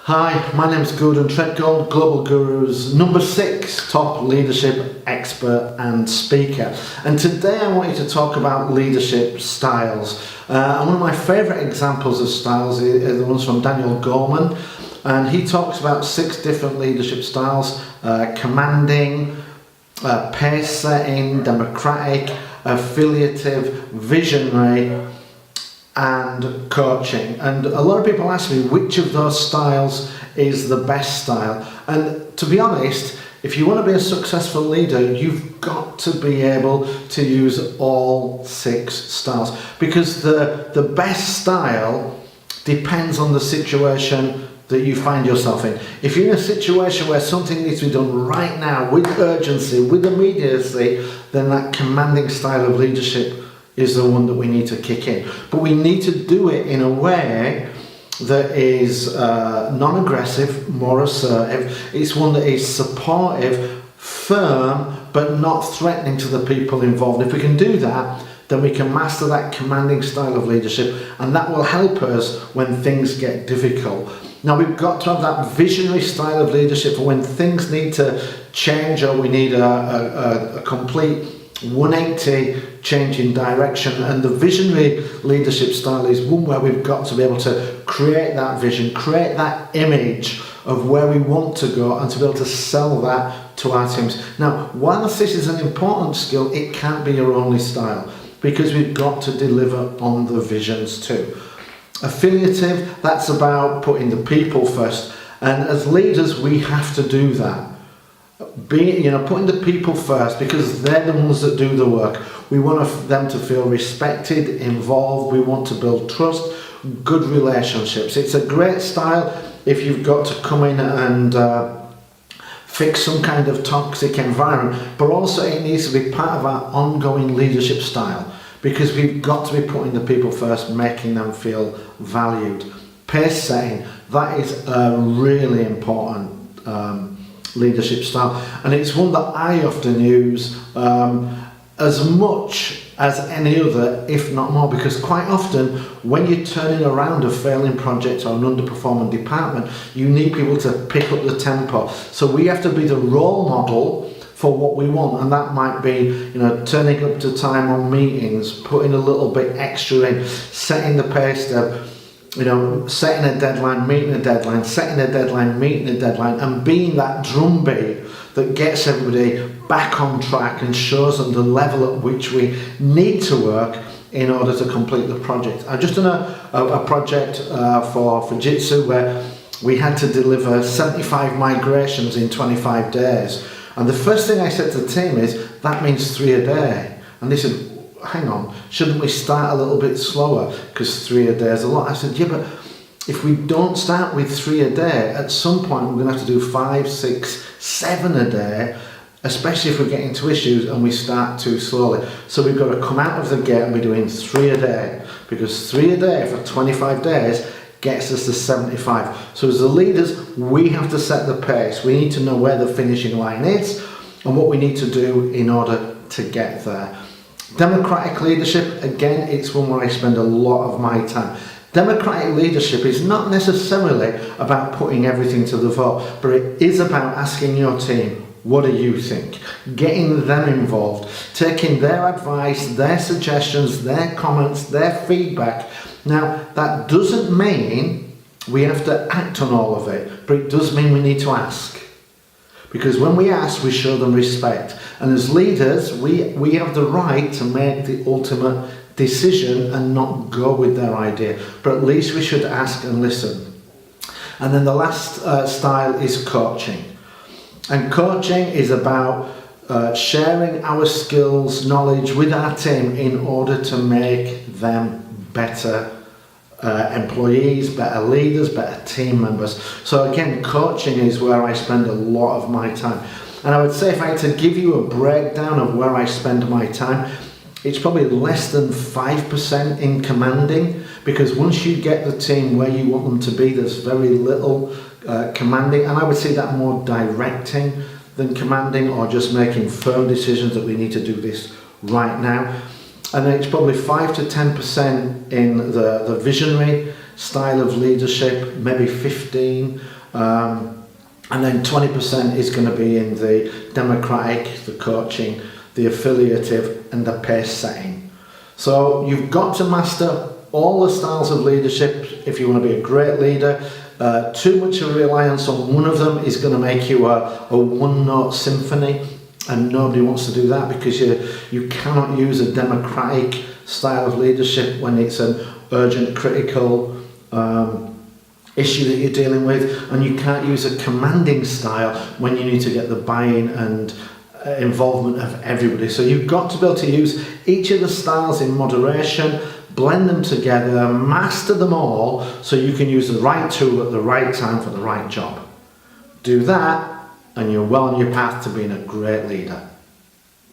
Hi, my name is Gordon Treadgold, Global Guru's number 6 top leadership expert and speaker. And today I want you to talk about leadership styles. And one of my favourite examples of styles are the ones from Daniel Goleman. And he talks about 6 different leadership styles: commanding, pace setting, democratic, affiliative, visionary, and coaching. And a lot of people ask me which of those styles is the best style. And to be honest, if you want to be a successful leader, you've got to be able to use all 6 styles, because the best style depends on the situation that you find yourself in. If you're in a situation where something needs to be done right now with urgency, with immediacy, then that commanding style of leadership is the one that we need to kick in. But we need to do it in a way that is non-aggressive, more assertive. It's one that is supportive, firm, but not threatening to the people involved. If we can do that, then we can master that commanding style of leadership, and that will help us when things get difficult. Now, we've got to have that visionary style of leadership for when things need to change, or we need a complete 180 change in direction. And the visionary leadership style is one where we've got to be able to create that vision, create that image of where we want to go, and to be able to sell that to our teams. Now, whilst this is an important skill, it can't be your only style, because we've got to deliver on the visions too. Affiliative, that's about putting the people first, and as leaders we have to do that. Putting the people first, because they're the ones that do the work. We want them to feel respected, involved. We want to build trust, good relationships. It's a great style if you've got to come in and fix some kind of toxic environment, but also it needs to be part of our ongoing leadership style, because we've got to be putting the people first, making them feel valued. Pace setting, that is a really important leadership style, and it's one that I often use as much as any other, if not more, because quite often when you're turning around a failing project or an underperforming department, you need people to pick up the tempo. So we have to be the role model for what we want, and that might be, turning up to time on meetings, putting a little bit extra in, setting the pace step, setting a deadline, meeting a deadline, setting a deadline, meeting a deadline, and being that drumbeat that gets everybody back on track and shows them the level at which we need to work in order to complete the project. I've just done a project for Fujitsu where we had to deliver 75 migrations in 25 days. And the first thing I said to the team is, that means 3 a day. And they said, hang on, shouldn't we start a little bit slower, because 3 a day is a lot? I said, yeah, but if we don't start with 3 a day, at some point we're going to have to do 5, 6, 7 a day, especially if we get into issues and we start too slowly. So we've got to come out of the gate and we're doing 3 a day, because 3 a day for 25 days gets us to 75. So as the leaders, we have to set the pace. We need to know where the finishing line is and what we need to do in order to get there. Democratic leadership, again, it's one where I spend a lot of my time. Democratic leadership is not necessarily about putting everything to the vote, but it is about asking your team, what do you think? Getting them involved, taking their advice, their suggestions, their comments, their feedback. Now, that doesn't mean we have to act on all of it, but it does mean we need to ask. Because when we ask, we show them respect. And as leaders, we have the right to make the ultimate decision and not go with their idea. But at least we should ask and listen. And then the last style is coaching. And coaching is about sharing our skills, knowledge with our team in order to make them better employees, better leaders, better team members. So again, coaching is where I spend a lot of my time. And I would say, if I had to give you a breakdown of where I spend my time, it's probably less than 5% in commanding, because once you get the team where you want them to be, there's very little commanding. And I would say that more directing than commanding, or just making firm decisions that we need to do this right now. And then it's probably 5 to 10% in the visionary style of leadership, maybe 15, and then 20% is going to be in the democratic, the coaching, the affiliative, and the pace setting. So you've got to master all the styles of leadership if you want to be a great leader. Too much of reliance on one of them is going to make you a one-note symphony, and nobody wants to do that, because you cannot use a democratic style of leadership when it's an urgent, critical issue that you're dealing with, and you can't use a commanding style when you need to get the buy-in and involvement of everybody. So you've got to be able to use each of the styles in moderation, blend them together, master them all, so you can use the right tool at the right time for the right job. Do that, and you're well on your path to being a great leader.